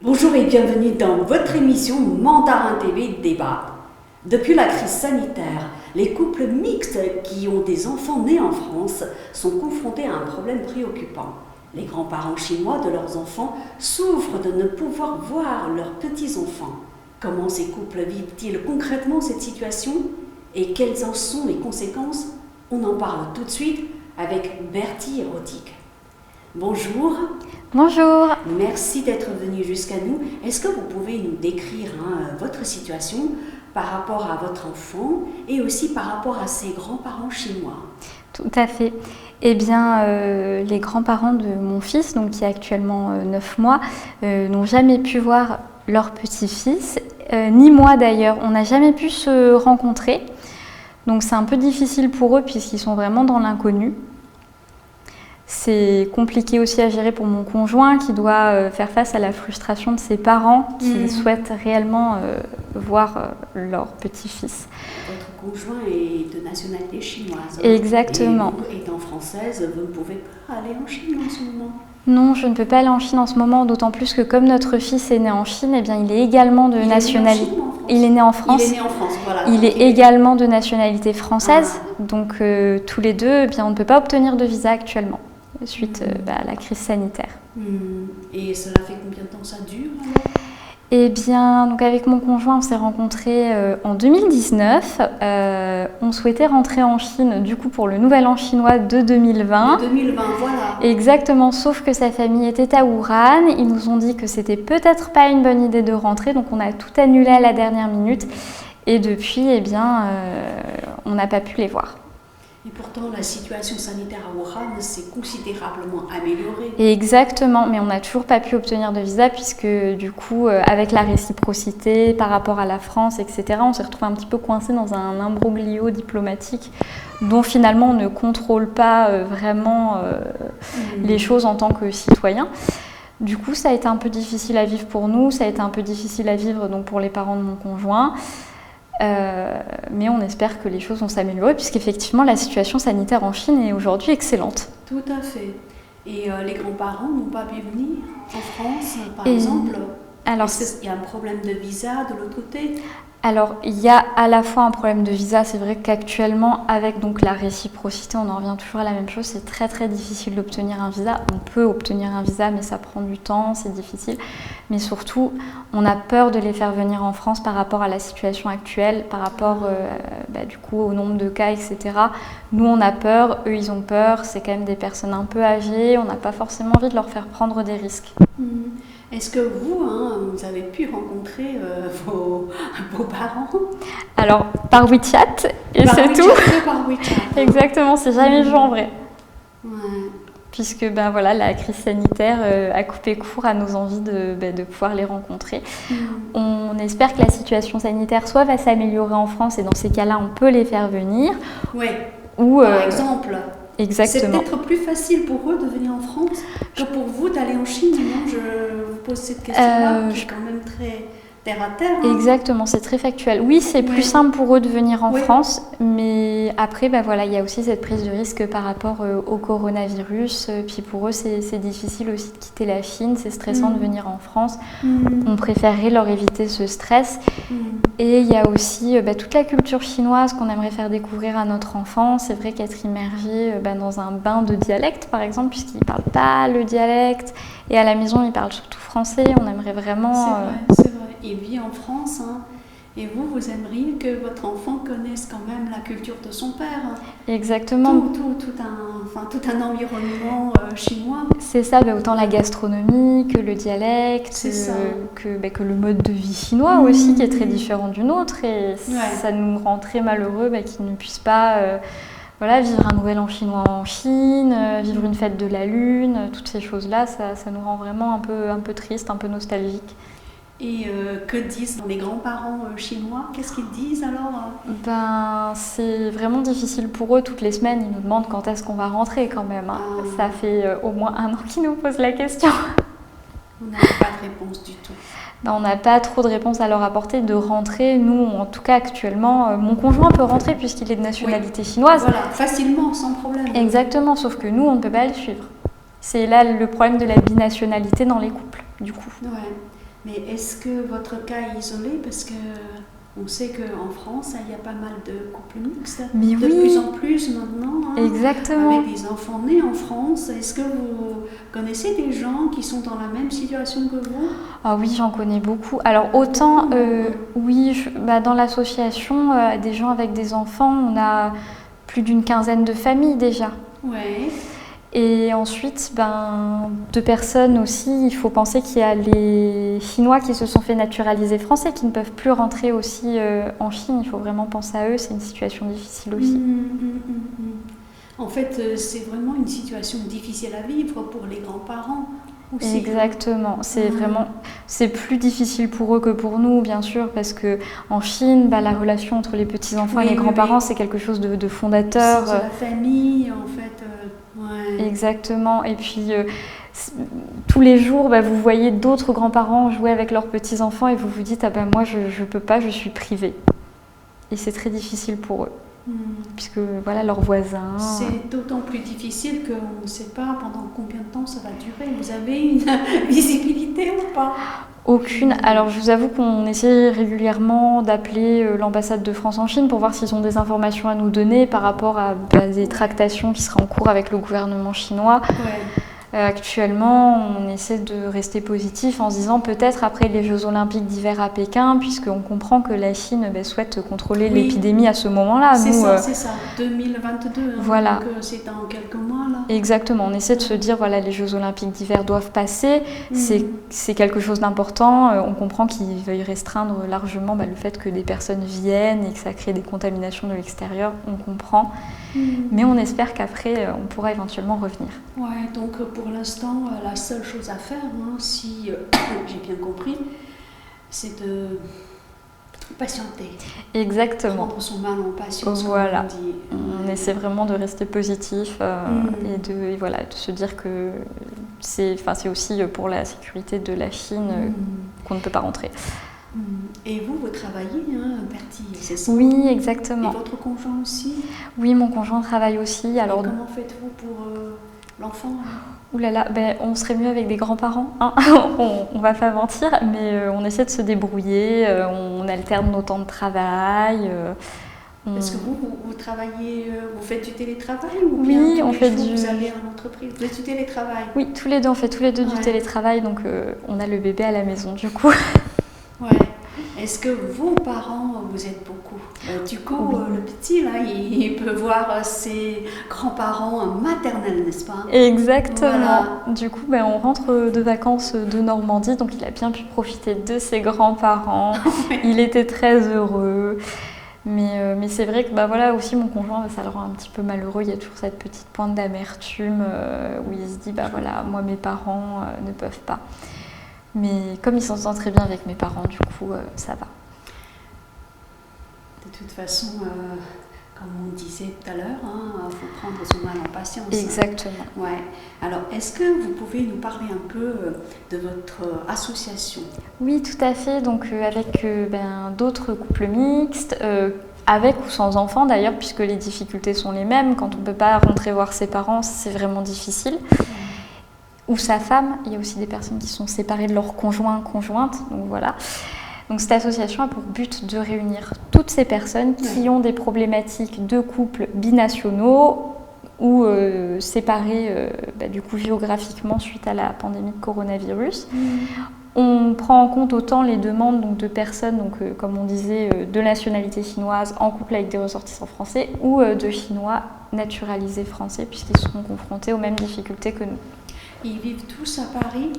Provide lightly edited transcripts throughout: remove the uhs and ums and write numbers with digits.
Bonjour et bienvenue dans votre émission Mandarin TV Débat. Depuis la crise sanitaire, les couples mixtes qui ont des enfants nés en France sont confrontés à un problème préoccupant. Les grands-parents chinois de leurs enfants souffrent de ne pouvoir voir leurs petits-enfants. Comment ces couples vivent-ils concrètement cette situation et quelles en sont les conséquences? On en parle tout de suite avec Bertie Érotique. Bonjour. Bonjour. Merci d'être venu jusqu'à nous. Est-ce que vous pouvez nous décrire votre situation par rapport à votre enfant et aussi par rapport à ses grands-parents chinois? Tout à fait. Eh bien, les grands-parents de mon fils, donc qui a actuellement 9 mois, n'ont jamais pu voir leur petit-fils, ni moi d'ailleurs. On n'a jamais pu se rencontrer. Donc c'est un peu difficile pour eux puisqu'ils sont vraiment dans l'inconnu. C'est compliqué aussi à gérer pour mon conjoint qui doit faire face à la frustration de ses parents qui souhaitent réellement voir leur petit-fils. Votre conjoint est de nationalité chinoise. Exactement. Et vous, étant française, vous ne pouvez pas aller en Chine en ce moment? Non, je ne peux pas aller en Chine en ce moment, d'autant plus que comme notre fils est né en Chine, eh bien, il est également de nationalité. Il est né en France. Il est né en France, voilà. Il est également de nationalité française, donc tous les deux, eh bien, on ne peut pas obtenir de visa actuellement suite à la crise sanitaire. Et cela fait combien de temps ça dure alors? Eh bien, donc avec mon conjoint, on s'est rencontrés en 2019. On souhaitait rentrer en Chine, du coup, pour le Nouvel An chinois de 2020. De 2020, voilà. Exactement, sauf que sa famille était à Wuhan. Ils nous ont dit que c'était peut-être pas une bonne idée de rentrer, donc on a tout annulé à la dernière minute. Et depuis, eh bien, on n'a pas pu les voir. Et pourtant, la situation sanitaire à Wuhan s'est considérablement améliorée. Exactement, mais on n'a toujours pas pu obtenir de visa puisque du coup, avec la réciprocité par rapport à la France, etc., on s'est retrouvé un petit peu coincé dans un imbroglio diplomatique dont finalement on ne contrôle pas vraiment les choses en tant que citoyen. Du coup, ça a été un peu difficile à vivre pour nous, ça a été un peu difficile à vivre donc, pour les parents de mon conjoint. Mais on espère que les choses vont s'améliorer puisqu'effectivement la situation sanitaire en Chine est aujourd'hui excellente. Tout à fait. Et les grands-parents n'ont pas pu venir en France, par exemple? Alors, est-ce qu'il y a un problème de visa de l'autre côté? Alors, il y a à la fois un problème de visa. C'est vrai qu'actuellement, avec donc la réciprocité, on en revient toujours à la même chose. C'est très très difficile d'obtenir un visa. On peut obtenir un visa, mais ça prend du temps, c'est difficile. Mais surtout, on a peur de les faire venir en France par rapport à la situation actuelle, par rapport du coup au nombre de cas, etc. Nous, on a peur, eux, ils ont peur. C'est quand même des personnes un peu âgées. On n'a pas forcément envie de leur faire prendre des risques. Est-ce que vous avez pu rencontrer vos parents? Alors, par WeChat, et c'est tout. Par WeChat. Exactement, c'est jamais vu en vrai. Ouais. Puisque voilà, la crise sanitaire a coupé court à nos envies de pouvoir les rencontrer. On espère que la situation sanitaire soit va s'améliorer en France et dans ces cas-là, on peut les faire venir. Oui, ou, par exemple. Exactement. C'est peut-être plus facile pour eux de venir en France que pour vous d'aller en Chine. Non, je vous pose cette question-là, qui est quand même très terre à terre. Exactement, c'est très factuel. Oui, c'est plus simple pour eux de venir en France, mais après, il y a aussi cette prise de risque par rapport au coronavirus. Puis pour eux, c'est difficile aussi de quitter la Chine, c'est stressant de venir en France. On préférerait leur éviter ce stress. Et il y a aussi toute la culture chinoise qu'on aimerait faire découvrir à notre enfant. C'est vrai qu'être immergé dans un bain de dialecte, par exemple, puisqu'ils ne parlent pas le dialecte, et à la maison, ils parlent surtout français. On aimerait vraiment... C'est vrai. Il vit en France, et vous aimeriez que votre enfant connaisse quand même la culture de son père. Exactement. Tout un environnement chinois. C'est ça, autant la gastronomie que le dialecte, que le mode de vie chinois aussi, qui est très différent du nôtre. Et ça nous rend très malheureux qu'ils ne puissent pas vivre un nouvel an chinois en Chine, vivre une fête de la Lune, toutes ces choses-là, ça nous rend vraiment un peu triste, un peu nostalgique. Et que disent les grands-parents chinois? Qu'est-ce qu'ils disent alors? C'est vraiment difficile pour eux. Toutes les semaines, ils nous demandent quand est-ce qu'on va rentrer quand même. Ça fait au moins 1 an qu'ils nous posent la question. On n'a pas de réponse du tout. On n'a pas trop de réponses à leur apporter de rentrer. Nous, en tout cas actuellement, mon conjoint peut rentrer puisqu'il est de nationalité chinoise. Voilà, facilement, sans problème. Exactement, sauf que nous, on ne peut pas le suivre. C'est là le problème de la binationalité dans les couples, du coup. Ouais. Mais est-ce que votre cas est isolé? Parce que on sait qu'en France, il y a pas mal de couples mixtes. Mais de oui, plus en plus maintenant. exactement. Avec des enfants nés en France. Est-ce que vous connaissez des gens qui sont dans la même situation que vous? Ah oui, j'en connais beaucoup. Alors autant, oui, dans l'association, des gens avec des enfants, on a plus d'une quinzaine de familles déjà. Ouais. Et ensuite, de personnes aussi, il faut penser qu'il y a les Chinois qui se sont fait naturaliser français, qui ne peuvent plus rentrer aussi en Chine. Il faut vraiment penser à eux, c'est une situation difficile aussi. En fait, c'est vraiment une situation difficile à vivre pour les grands-parents aussi. Exactement, c'est plus difficile pour eux que pour nous, bien sûr, parce que en Chine, la relation entre les petits-enfants et les grands-parents, c'est quelque chose de fondateur. C'est de la famille, en fait. Ouais. Exactement, et puis tous les jours, vous voyez d'autres grands-parents jouer avec leurs petits-enfants et vous vous dites, moi je peux pas, je suis privée. Et c'est très difficile pour eux. Puisque leurs voisins. C'est d'autant plus difficile qu'on ne sait pas pendant combien de temps ça va durer. Vous avez une visibilité ou pas? Aucune. Alors je vous avoue qu'on essaie régulièrement d'appeler l'ambassade de France en Chine pour voir s'ils ont des informations à nous donner par rapport à des tractations qui seraient en cours avec le gouvernement chinois. Ouais. Actuellement, on essaie de rester positif en se disant peut-être après les Jeux Olympiques d'hiver à Pékin, puisqu'on comprend que la Chine souhaite contrôler l'épidémie à ce moment-là. C'est ça, 2022. Voilà. Donc c'est dans quelques mois là. Exactement, on essaie de se dire les Jeux Olympiques d'hiver doivent passer, c'est quelque chose d'important, on comprend qu'ils veuillent restreindre largement le fait que des personnes viennent et que ça crée des contaminations de l'extérieur, on comprend, mais on espère qu'après on pourra éventuellement revenir. Ouais, donc pour l'instant, la seule chose à faire, si j'ai bien compris, c'est de patienter. Exactement. Prendre son mal en patience. Voilà. Comme on dit. On essaie vraiment de rester positif et de se dire que c'est aussi pour la sécurité de la Chine qu'on ne peut pas rentrer. Et vous travaillez, Bertie, c'est ça? Oui, exactement. Et votre conjoint aussi? Oui, mon conjoint travaille aussi. Alors, et comment faites-vous pour l'enfant? Ouh là là, on serait mieux avec des grands-parents, on va pas mentir, mais on essaie de se débrouiller, on alterne nos temps de travail. Est-ce que vous travaillez, vous faites du télétravail ou oui, bien on fait vous allez à l'entreprise? Vous faites du télétravail? Oui, tous les deux, on fait tous les deux du télétravail, donc on a le bébé à la maison du coup. Ouais. Est-ce que vos parents vous aident beaucoup? Du coup, le petit, là, il peut voir ses grands-parents maternels, n'est-ce pas? Exactement. Voilà. Du coup, on rentre de vacances de Normandie, donc il a bien pu profiter de ses grands-parents. Il était très heureux. Mais c'est vrai que aussi mon conjoint, ça le rend un petit peu malheureux. Il y a toujours cette petite pointe d'amertume où il se dit, moi, mes parents ne peuvent pas. Mais comme il s'entend très bien avec mes parents, du coup, ça va. De toute façon, comme on disait tout à l'heure, faut prendre son mal en patience. Exactement. Ouais. Alors, est-ce que vous pouvez nous parler un peu de votre association? Oui, tout à fait. Donc, avec d'autres couples mixtes, avec ou sans enfants d'ailleurs, puisque les difficultés sont les mêmes. Quand on ne peut pas rentrer voir ses parents, c'est vraiment difficile. Ou sa femme, il y a aussi des personnes qui sont séparées de leur conjointe, donc voilà. Donc cette association a pour but de réunir toutes ces personnes qui ont des problématiques de couples binationaux ou séparés du coup géographiquement suite à la pandémie de coronavirus. On prend en compte autant les demandes de personnes, comme on disait, de nationalité chinoise en couple avec des ressortissants français ou de Chinois naturalisés français puisqu'ils seront confrontés aux mêmes difficultés que nous. Ils vivent tous à Paris?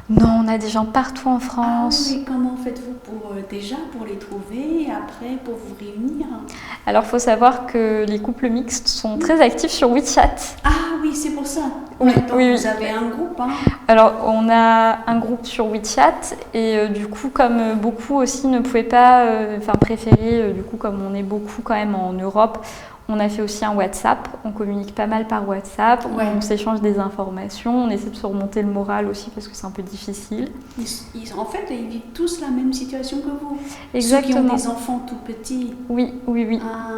Non, on a des gens partout en France. Ah oui, comment faites-vous pour les trouver et après pour vous réunir? Alors, il faut savoir que les couples mixtes sont très actifs sur WeChat. Ah oui, c'est pour ça. Oui, donc oui. Vous avez un groupe, Alors, on a un groupe sur WeChat et du coup, comme beaucoup aussi ne pouvaient pas, préférer, du coup, comme on est beaucoup quand même en Europe, on a fait aussi un WhatsApp, on communique pas mal par WhatsApp, on s'échange des informations, on essaie de se remonter le moral aussi parce que c'est un peu difficile. En fait, ils vivent tous la même situation que vous. Exactement. Ceux qui ont des enfants tout petits. Oui. Ah.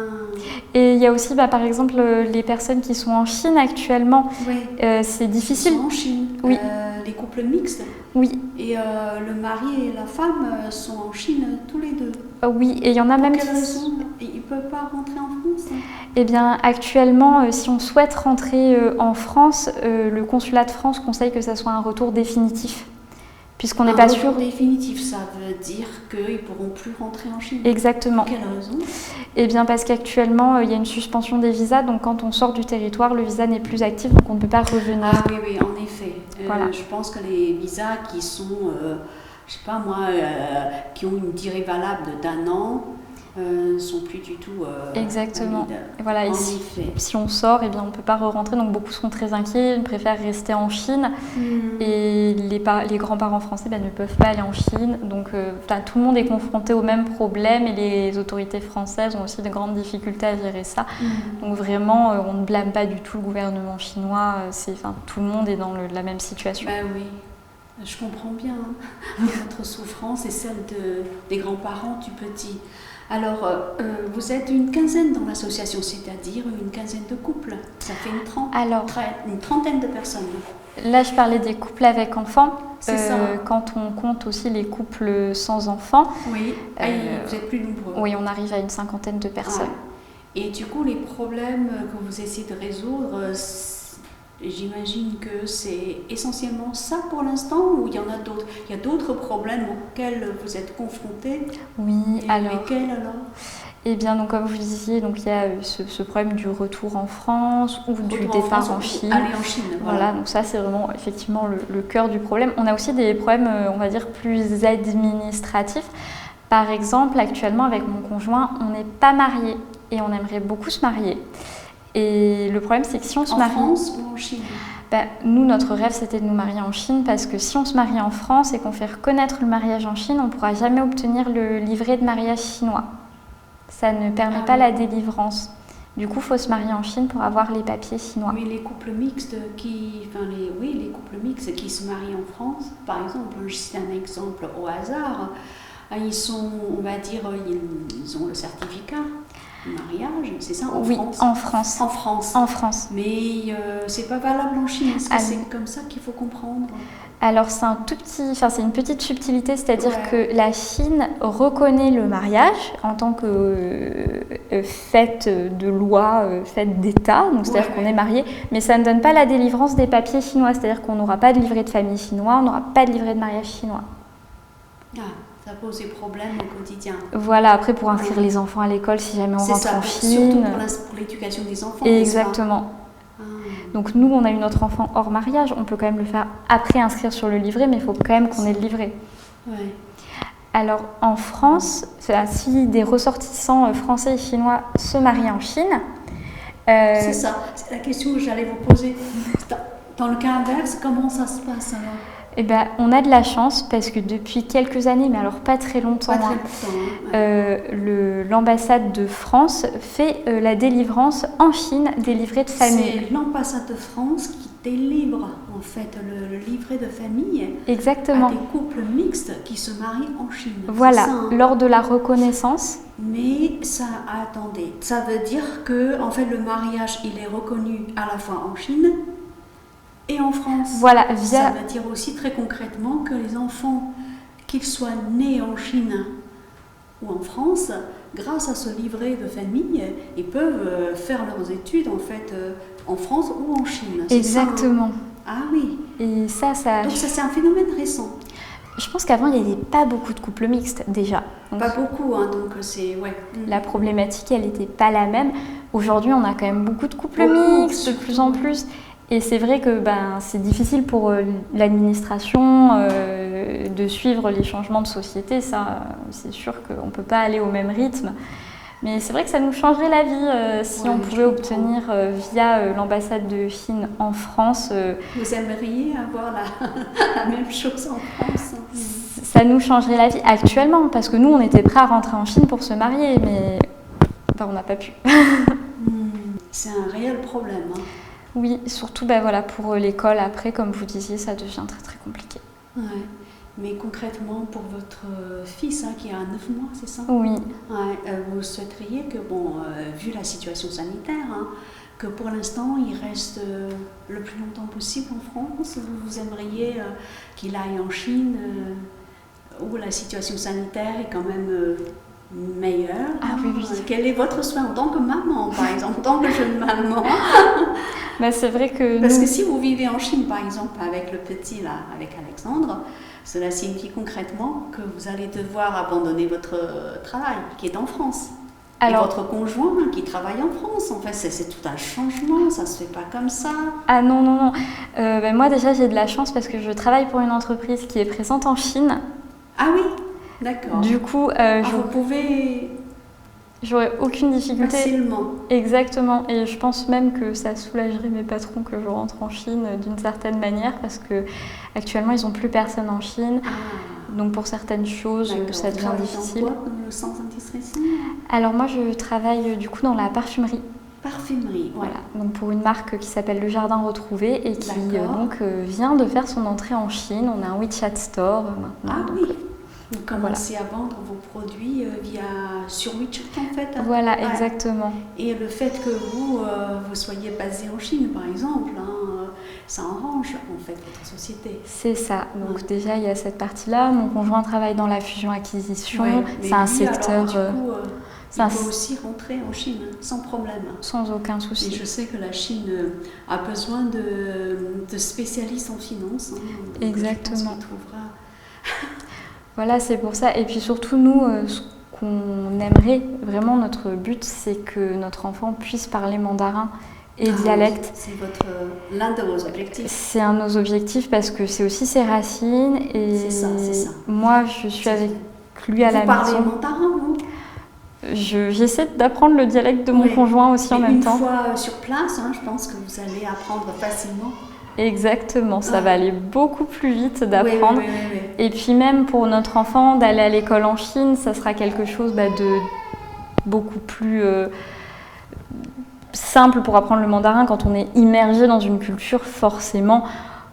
Et il y a aussi, par exemple, les personnes qui sont en Chine actuellement. Oui. C'est difficile. Ils sont en Chine. Oui. Les couples mixtes. Oui. Et le mari et la femme sont en Chine tous les deux. Oui, et il y en a même Pour quelle raison ils ne peuvent pas rentrer en France? Eh bien, actuellement, si on souhaite rentrer en France, le consulat de France conseille que ça soit un retour définitif. Puisqu'on n'est pas sûr. Un retour définitif, ça veut dire qu'ils ne pourront plus rentrer en Chine. Exactement. Pour quelle raison? Eh bien, parce qu'actuellement, il y a une suspension des visas. Donc, quand on sort du territoire, le visa n'est plus actif, donc on ne peut pas revenir. Ah oui, oui, en effet. Voilà. Je pense que les visas qui sont, je sais pas moi, qui ont une durée valable d'1 an, sont plus du tout Exactement. valides. Voilà, En ici, effet. si on sort, eh bien, on ne peut pas re-rentrer. Donc, beaucoup sont très inquiets, ils préfèrent rester en Chine. Et les grands-parents français ne peuvent pas aller en Chine. Donc, tout le monde est confronté au même problème et les autorités françaises ont aussi de grandes difficultés à gérer ça. Donc, vraiment, on ne blâme pas du tout le gouvernement chinois. Tout le monde est dans la même situation. Ben oui. Je comprends bien votre souffrance et celle des grands-parents du petit. Alors, vous êtes une quinzaine dans l'association, c'est-à-dire une quinzaine de couples. Ça fait une trentaine de personnes. Là, je parlais des couples avec enfants. C'est ça. Quand on compte aussi les couples sans enfants. Oui, vous êtes plus nombreux. Oui, on arrive à une 50aine de personnes. Et du coup, les problèmes que vous essayez de résoudre, j'imagine que c'est essentiellement ça pour l'instant, ou il y en a d'autres? Il y a d'autres problèmes auxquels vous êtes confrontés? Oui, et alors. Lesquels alors? Eh bien, donc, comme vous disiez, donc, il y a ce problème du retour en France ou du départ en Chine. Aller en Chine, voilà. Donc ça, c'est vraiment effectivement le cœur du problème. On a aussi des problèmes, on va dire, plus administratifs. Par exemple, actuellement, avec mon conjoint, on n'est pas mariés et on aimerait beaucoup se marier. Et le problème, c'est que si on se marie... En France ou en Chine? Nous, notre rêve, c'était de nous marier en Chine parce que si on se marie en France et qu'on fait reconnaître le mariage en Chine, on ne pourra jamais obtenir le livret de mariage chinois. Ça ne permet pas la délivrance. Du coup, il faut se marier en Chine pour avoir les papiers chinois. Mais les couples mixtes les couples mixtes qui se marient en France, par exemple, je cite un exemple au hasard, ils sont, on va dire, ils ont le certificat de mariage, c'est ça, en France? En France. En France. En France. Mais c'est pas valable en Chine. Est-ce que c'est comme ça qu'il faut comprendre? Alors c'est une petite subtilité, c'est-à-dire que la Chine reconnaît le mariage en tant que fait de loi, fait d'État, donc c'est-à-dire qu'on est marié, mais ça ne donne pas la délivrance des papiers chinois, c'est-à-dire qu'on n'aura pas de livret de famille chinois, on n'aura pas de livret de mariage chinois. Ça pose des problèmes au quotidien. Voilà, après pour inscrire les enfants à l'école, si jamais on rentre en Chine. Surtout pour l'éducation des enfants. Exactement. Donc nous, on a eu notre enfant hors mariage, on peut quand même le faire après inscrire sur le livret, mais il faut quand même qu'on ait le livret. Ouais. Alors en France, si des ressortissants français et chinois se marient en Chine... C'est ça, c'est la question que j'allais vous poser. Dans le cas inverse, comment ça se passe alors? Eh ben, on a de la chance parce que depuis quelques années, mais alors pas très longtemps, l'ambassade de France fait la délivrance en Chine des livrets de famille. C'est l'ambassade de France qui délivre en fait le livret de famille. Exactement. À des couples mixtes qui se marient en Chine. Voilà, ça, hein? Lors de la reconnaissance. Mais attendez, ça veut dire que en fait le mariage il est reconnu à la fois en Chine et en France. Voilà, Ça veut dire aussi très concrètement que les enfants, qu'ils soient nés en Chine ou en France, grâce à ce livret de famille, ils peuvent faire leurs études en fait en France ou en Chine. Exactement. Ça, hein? Ah oui. Et Donc ça c'est un phénomène récent. Je pense qu'avant il n'y avait pas beaucoup de couples mixtes déjà. Donc, pas beaucoup, hein, donc c'est la problématique elle n'était pas la même. Aujourd'hui on a quand même beaucoup de couples mixtes, de plus en plus. Et c'est vrai que c'est difficile pour l'administration de suivre les changements de société. Ça, c'est sûr qu'on ne peut pas aller au même rythme. Mais c'est vrai que ça nous changerait la vie si on pouvait obtenir via l'ambassade de Chine en France. Vous aimeriez avoir la même chose en France? Ça nous changerait la vie actuellement, parce que nous, on était prêts à rentrer en Chine pour se marier, mais on n'a pas pu. C'est un réel problème. Hein. Oui, surtout pour l'école, après, comme vous disiez, ça devient très très compliqué. Ouais. Mais concrètement, pour votre fils qui a 9 mois, c'est ça? Oui. Ouais, vous souhaiteriez que, vu la situation sanitaire, que pour l'instant, il reste le plus longtemps possible en France? Vous aimeriez qu'il aille en Chine, où la situation sanitaire est quand même meilleure? Ah oui, oui. Quel est votre souhait en tant que maman, par exemple, en tant que jeune maman? C'est vrai que Parce que si vous vivez en Chine, par exemple, avec le petit, là, avec Alexandre, cela signifie concrètement que vous allez devoir abandonner votre travail, qui est en France. Alors, et votre conjoint qui travaille en France, en fait, c'est tout un changement, ça se fait pas comme ça. Ah non, non, non. Moi déjà j'ai de la chance parce que je travaille pour une entreprise qui est présente en Chine. Ah oui, d'accord. Du coup, vous pouvez... J'aurais aucune difficulté. Facilement. Exactement. Et je pense même que ça soulagerait mes patrons que je rentre en Chine d'une certaine manière parce que actuellement ils n'ont plus personne en Chine. Ah. Donc pour certaines choses, ça devient difficile. Dans quoi, sans indiscrétion? Alors moi je travaille du coup dans la parfumerie. Parfumerie, voilà. Donc pour une marque qui s'appelle Le Jardin Retrouvé et qui vient de faire son entrée en Chine. On a un WeChat Store maintenant. Ah oui. Vous commencez à vendre vos produits sur WeChat en fait. Voilà, exactement. Et le fait que vous soyez basé en Chine par exemple, ça arrange en fait votre société. C'est ça. Donc déjà il y a cette partie-là. Mon conjoint travaille dans la fusion-acquisition. C'est un secteur... Il peut aussi rentrer en Chine sans problème. Sans aucun souci. Et je sais que la Chine a besoin de spécialistes en finance. Exactement. Je pense qu'il trouvera... Voilà, c'est pour ça. Et puis surtout, nous, ce qu'on aimerait, vraiment notre but, c'est que notre enfant puisse parler mandarin et dialecte. C'est l'un de vos objectifs. C'est un de nos objectifs parce que c'est aussi ses racines. Et c'est ça. Moi, je suis avec lui à la maison. Vous parlez mandarin, vous? J'essaie d'apprendre le dialecte de mon conjoint aussi en même temps. Une fois sur place, je pense que vous allez apprendre facilement. Exactement, ça va aller beaucoup plus vite d'apprendre. Oui. Et puis même pour notre enfant, d'aller à l'école en Chine, ça sera quelque chose de beaucoup plus simple pour apprendre le mandarin. Quand on est immergé dans une culture, forcément,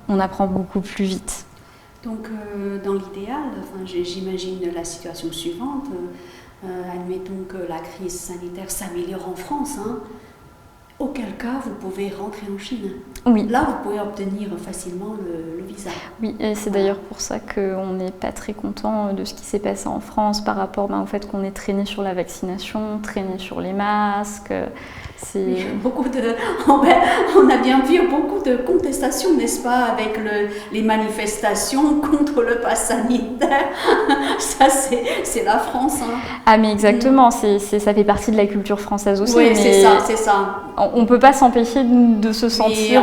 on apprend beaucoup plus vite. Donc dans l'idéal, j'imagine la situation suivante, admettons que la crise sanitaire s'améliore en France, auquel cas vous pouvez rentrer en Chine. Oui. Là, vous pouvez obtenir facilement le visa. Oui, et c'est d'ailleurs pour ça qu'on n'est pas très content de ce qui s'est passé en France par rapport au fait qu'on est traîné sur la vaccination, traîné sur les masques. On a bien vu beaucoup de contestations, n'est-ce pas, avec les manifestations contre le pass sanitaire. Ça, c'est la France. Ah, mais exactement, ça fait partie de la culture française aussi. Oui, c'est ça. On ne peut pas s'empêcher de se sentir...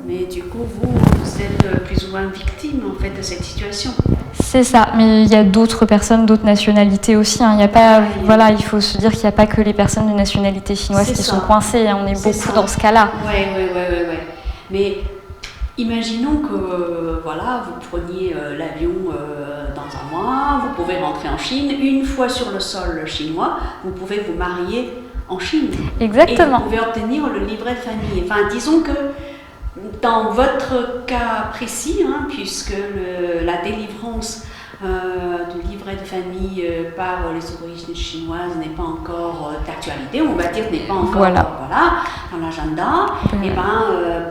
Mais du coup, vous êtes plus ou moins victime, en fait, de cette situation. C'est ça, mais il y a d'autres personnes, d'autres nationalités aussi. Il faut se dire qu'il n'y a pas que les personnes de nationalité chinoise qui sont coincées. On est beaucoup dans ce cas-là. Oui. Mais imaginons que vous preniez l'avion dans un mois, vous pouvez rentrer en Chine. Une fois sur le sol chinois, vous pouvez vous marier en Chine. Exactement. Et vous pouvez obtenir le livret de famille. Enfin, disons que dans votre cas précis, puisque la délivrance du livret de famille par les autorités chinoises n'est pas encore d'actualité, on va dire n'est pas encore dans l'agenda, et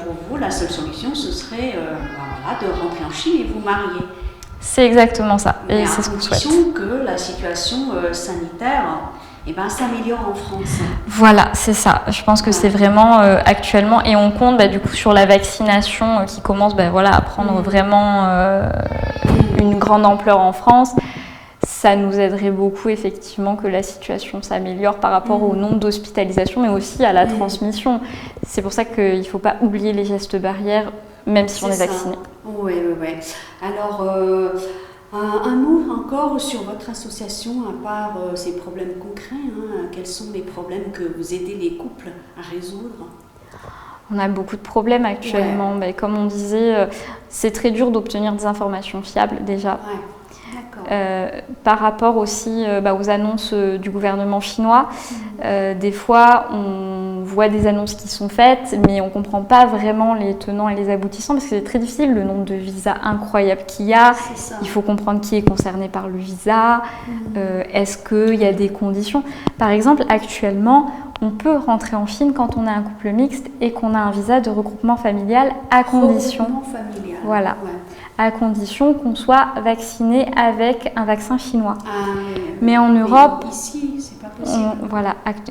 pour vous, la seule solution, ce serait de rentrer en Chine et vous marier. C'est exactement ça, et c'est ce qu'on souhaite. À condition que la situation sanitaire s'améliore en France. Voilà, c'est ça. Je pense que c'est vraiment actuellement, et on compte du coup sur la vaccination qui commence à prendre vraiment une grande ampleur en France. Ça nous aiderait beaucoup effectivement que la situation s'améliore par rapport au nombre d'hospitalisations, mais aussi à la transmission. C'est pour ça qu'il ne faut pas oublier les gestes barrières, même si on est vacciné. Oui. Alors, un mot encore sur votre association, à part ces problèmes concrets, quels sont les problèmes que vous aidez les couples à résoudre? On a beaucoup de problèmes actuellement. Comme on disait, c'est très dur d'obtenir des informations fiables déjà. Par rapport aussi aux annonces du gouvernement chinois, des fois on voit des annonces qui sont faites, mais on ne comprend pas vraiment les tenants et les aboutissants parce que c'est très difficile, le nombre de visas incroyable qu'il y a. Il faut comprendre qui est concerné par le visa, est-ce qu'il y a des conditions. Par exemple, actuellement, on peut rentrer en Chine quand on est un couple mixte et qu'on a un visa de regroupement familial à condition. Regroupement familial. Voilà. Ouais. À condition qu'on soit vacciné avec un vaccin chinois. Ah, mais en Europe, ici, c'est pas possible.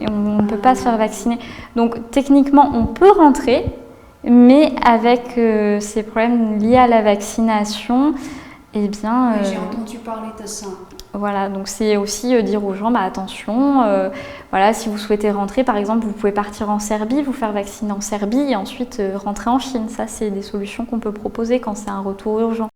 On ne peut pas se faire vacciner. Donc techniquement, on peut rentrer, mais avec ces problèmes liés à la vaccination, eh bien... Oui, j'ai entendu parler de ça. Voilà, donc c'est aussi dire aux gens, attention, voilà, si vous souhaitez rentrer, par exemple, vous pouvez partir en Serbie, vous faire vacciner en Serbie et ensuite rentrer en Chine. Ça, c'est des solutions qu'on peut proposer quand c'est un retour urgent.